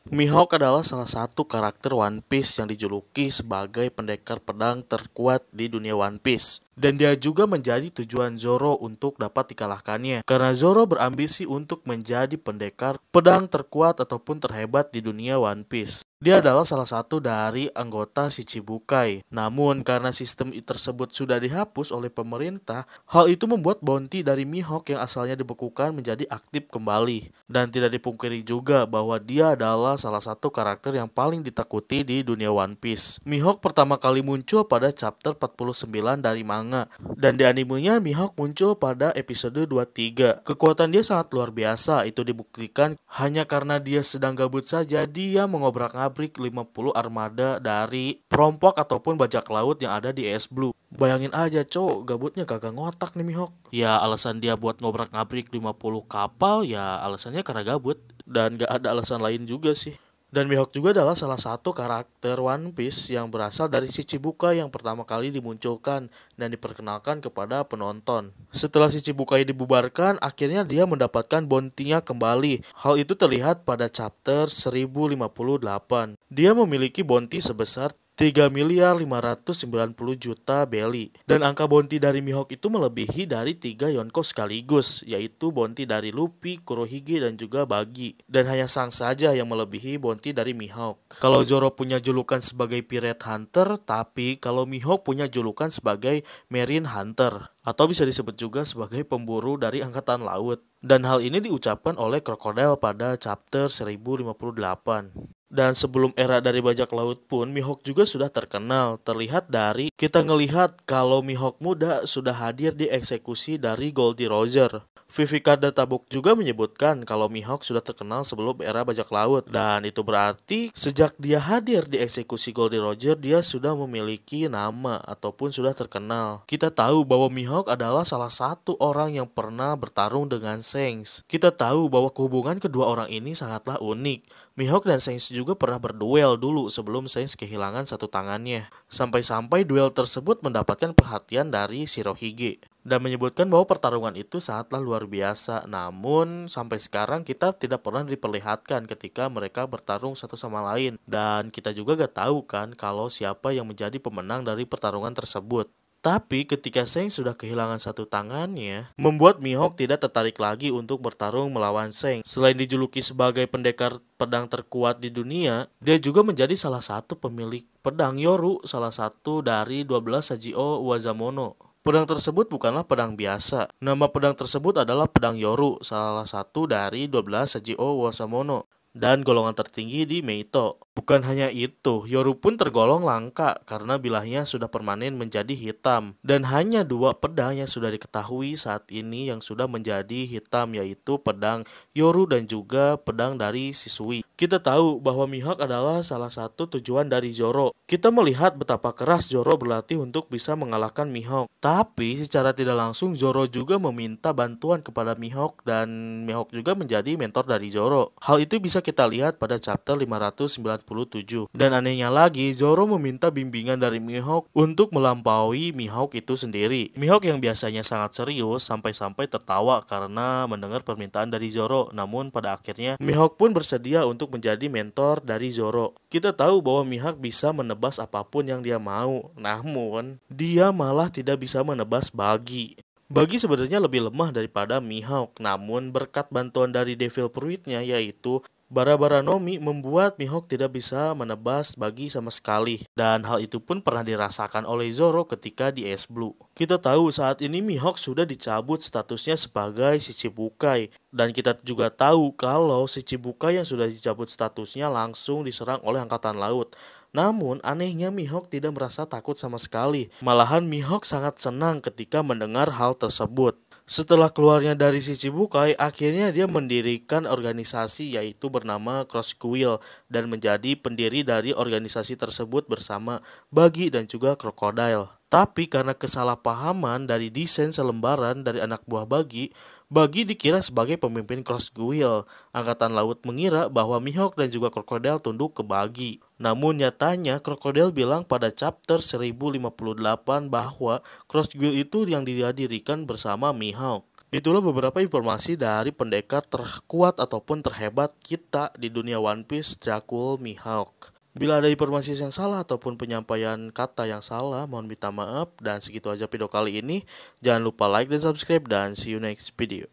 Mihawk adalah salah satu karakter One Piece yang dijuluki sebagai pendekar pedang terkuat di dunia One Piece. Dan dia juga menjadi tujuan Zoro untuk dapat dikalahkannya. Karena Zoro berambisi untuk menjadi pendekar pedang terkuat ataupun terhebat di dunia One Piece. Dia adalah salah satu dari anggota Shichibukai. Namun karena sistem tersebut sudah dihapus oleh pemerintah, hal itu membuat bounty dari Mihawk yang asalnya dibekukan menjadi aktif kembali. Dan tidak dipungkiri juga bahwa dia adalah salah satu karakter yang paling ditakuti di dunia One Piece. Mihawk pertama kali muncul pada chapter 49 dari manga. Dan di animenya Mihawk muncul pada episode 23. Kekuatan dia sangat luar biasa, itu dibuktikan hanya karena dia sedang gabut saja dia mengobrak-abrik 50 armada dari perampok ataupun bajak laut yang ada di Ice Blue. Bayangin aja cowok, gabutnya kagak ngotak nih Mihawk. Ya alasan dia buat ngobrak-ngabrik 50 kapal ya alasannya karena gabut. Dan gak ada alasan lain juga sih. Dan Mihawk juga adalah salah satu karakter One Piece yang berasal dari Shichibukai yang pertama kali dimunculkan dan diperkenalkan kepada penonton. Setelah Shichibukai dibubarkan, akhirnya dia mendapatkan bounty-nya kembali. Hal itu terlihat pada chapter 1058. Dia memiliki bounty sebesar 3.590.000.000 belly. Dan angka bounty dari Mihawk itu melebihi dari 3 Yonko sekaligus, yaitu bounty dari Luffy, Kurohige, dan juga Buggy. Dan hanya Sang saja yang melebihi bounty dari Mihawk. Kalau Zoro punya julukan sebagai Pirate Hunter, tapi kalau Mihawk punya julukan sebagai Marine Hunter. Atau bisa disebut juga sebagai pemburu dari angkatan laut. Dan hal ini diucapkan oleh Crocodile pada chapter 1058. Dan sebelum era dari bajak laut pun Mihawk juga sudah terkenal. Terlihat dari kita ngelihat kalau Mihawk muda sudah hadir di eksekusi dari Goldie Roger. Vivica Tabuk juga menyebutkan kalau Mihawk sudah terkenal sebelum era bajak laut. Dan itu berarti sejak dia hadir di eksekusi Goldie Roger dia sudah memiliki nama ataupun sudah terkenal. Kita tahu bahwa Mihawk adalah salah satu orang yang pernah bertarung dengan Shanks. Kita tahu bahwa hubungan kedua orang ini sangatlah unik. Mihawk dan Shanks juga pernah berduel dulu sebelum Shanks kehilangan satu tangannya. Sampai-sampai duel tersebut mendapatkan perhatian dari Shirohige. Dan menyebutkan bahwa pertarungan itu sangatlah luar biasa. Namun sampai sekarang kita tidak pernah diperlihatkan ketika mereka bertarung satu sama lain. Dan kita juga gak tahu kan kalau siapa yang menjadi pemenang dari pertarungan tersebut. Tapi ketika Shanks sudah kehilangan satu tangannya, membuat Mihawk tidak tertarik lagi untuk bertarung melawan Shanks. Selain dijuluki sebagai pendekar pedang terkuat di dunia, dia juga menjadi salah satu pemilik pedang Yoru, salah satu dari 12 Hajio Wazamono. Pedang tersebut bukanlah pedang biasa. Nama pedang tersebut adalah pedang Yoru, salah satu dari 12 Hajio Wazamono. Dan golongan tertinggi di Meito. Bukan hanya itu, Yoru pun tergolong langka karena bilahnya sudah permanen menjadi hitam. Dan hanya 2 pedang yang sudah diketahui saat ini yang sudah menjadi hitam, yaitu pedang Yoru dan juga pedang dari Shisui. Kita tahu bahwa Mihawk adalah salah satu tujuan dari Zoro. Kita melihat betapa keras Zoro berlatih untuk bisa mengalahkan Mihawk. Tapi secara tidak langsung Zoro juga meminta bantuan kepada Mihawk dan Mihawk juga menjadi mentor dari Zoro. Hal itu bisa kita lihat pada chapter 597. Dan anehnya lagi, Zoro meminta bimbingan dari Mihawk untuk melampaui Mihawk itu sendiri. Mihawk yang biasanya sangat serius sampai-sampai tertawa karena mendengar permintaan dari Zoro. Namun pada akhirnya Mihawk pun bersedia untuk menjadi mentor dari Zoro. Kita tahu bahwa Mihawk bisa menebas apapun yang dia mau. Namun dia malah tidak bisa menebas Buggy. Buggy sebenarnya lebih lemah daripada Mihawk. Namun berkat bantuan dari Devil Fruit-nya yaitu Bara-bara Nomi membuat Mihawk tidak bisa menebas Buggy sama sekali. Dan hal itu pun pernah dirasakan oleh Zoro ketika di Ice Blue. Kita tahu saat ini Mihawk sudah dicabut statusnya sebagai Shichibukai. Dan kita juga tahu kalau Shichibukai yang sudah dicabut statusnya langsung diserang oleh Angkatan Laut. Namun anehnya Mihawk tidak merasa takut sama sekali. Malahan Mihawk sangat senang ketika mendengar hal tersebut. Setelah keluarnya dari Shichibukai, akhirnya dia mendirikan organisasi yaitu bernama Cross Quill dan menjadi pendiri dari organisasi tersebut bersama Buggy dan juga Crocodile. Tapi karena kesalahpahaman dari desain selembaran dari anak buah Buggy dikira sebagai pemimpin Cross Quill. Angkatan Laut mengira bahwa Mihawk dan juga Crocodile tunduk ke Buggy. Namun nyatanya Crocodile bilang pada chapter 1058 bahwa Cross Quill itu yang didirikan bersama Mihawk. Itulah beberapa informasi dari pendekar terkuat ataupun terhebat kita di dunia One Piece, Dracul Mihawk. Bila ada informasi yang salah ataupun penyampaian kata yang salah, mohon minta maaf. Dan segitu aja video kali ini. Jangan lupa like dan subscribe, dan see you next video.